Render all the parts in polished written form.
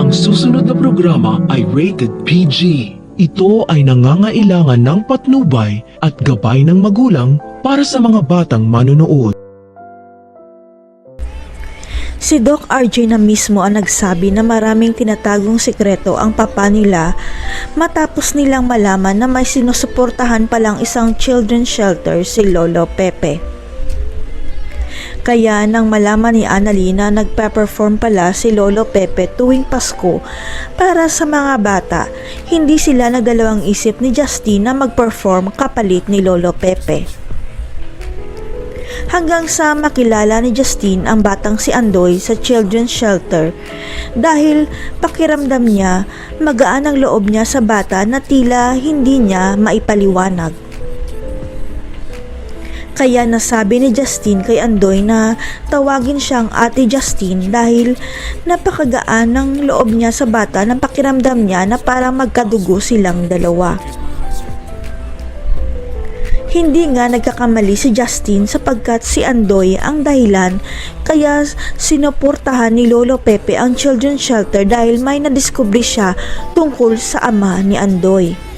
Ang susunod na programa ay rated PG. Ito ay nangangailangan ng patnubay at gabay ng magulang para sa mga batang manonood. Si Doc RJ na mismo ang nagsabi na maraming tinatagong sikreto ang papa nila matapos nilang malaman na may sinusuportahan palang isang children's shelter si Lolo Pepe. Kaya nang malaman ni Annalyn na nagpe-perform pala si Lolo Pepe tuwing Pasko para sa mga bata, hindi sila nagdalawang isip ni Justine na mag-perform kapalit ni Lolo Pepe. Hanggang sa makilala ni Justine ang batang si Andoy sa children's shelter dahil pakiramdam niya magaan ang loob niya sa bata na tila hindi niya maipaliwanag. Kaya nasabi ni Justine kay Andoy na tawagin siyang Ate Justine dahil napakagaan ng loob niya sa bata na pakiramdam niya na parang magkadugo silang dalawa. Hindi nga nagkakamali si Justine sapagkat si Andoy ang dahilan kaya sinuportahan ni Lolo Pepe ang children's shelter dahil may nadiskubre siya tungkol sa ama ni Andoy.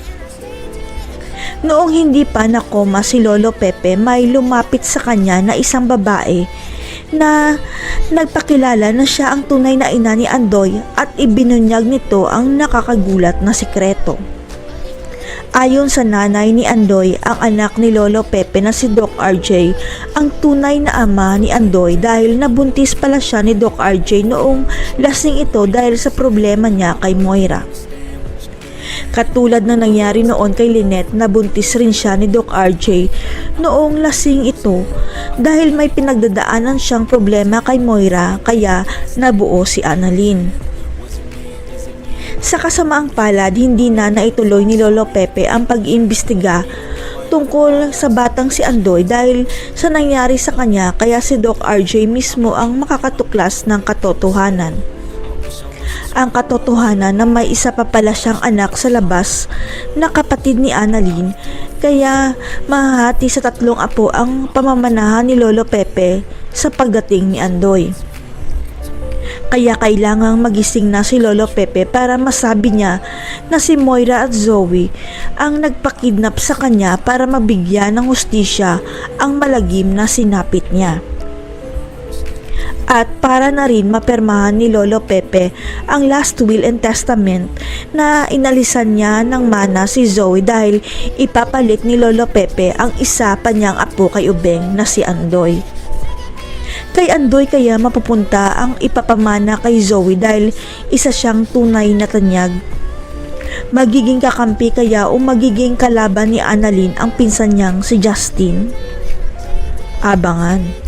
Noong hindi pa nakoma si Lolo Pepe, may lumapit sa kanya na isang babae na nagpakilala na siya ang tunay na ina ni Andoy at ibinunyag nito ang nakakagulat na sikreto. Ayon sa nanay ni Andoy, ang anak ni Lolo Pepe na si Doc RJ ang tunay na ama ni Andoy dahil nabuntis pala siya ni Doc RJ noong lasing ito dahil sa problema niya kay Moira. Katulad na nangyari noon kay Lynette, nabuntis rin siya ni Doc RJ noong lasing ito dahil may pinagdadaanan siyang problema kay Moira kaya nabuo si Annalyn. Sa kasamaang palad, hindi na naituloy ni Lolo Pepe ang pag-iimbestiga tungkol sa batang si Andoy dahil sa nangyari sa kanya kaya si Doc RJ mismo ang makakatuklas ng katotohanan. Ang katotohanan na may isa pa pala siyang anak sa labas na kapatid ni Annalyn kaya mahahati sa 3 apo ang pamamanahan ni Lolo Pepe sa pagdating ni Andoy. Kaya kailangang magising na si Lolo Pepe para masabi niya na si Moira at Zoe ang nagpakidnap sa kanya para mabigyan ng hustisya ang malagim na sinapit niya. At para na rin mapermahan ni Lolo Pepe ang last will and testament na inalisan niya ng mana si Zoe dahil ipapalit ni Lolo Pepe ang isa pa niyang apo kay Ubeng na si Andoy. Kay Andoy kaya mapupunta ang ipapamana kay Zoe dahil isa siyang tunay na tanyag. Magiging kakampi kaya o magiging kalaban ni Annalyn ang pinsan niyang si Justine? Abangan.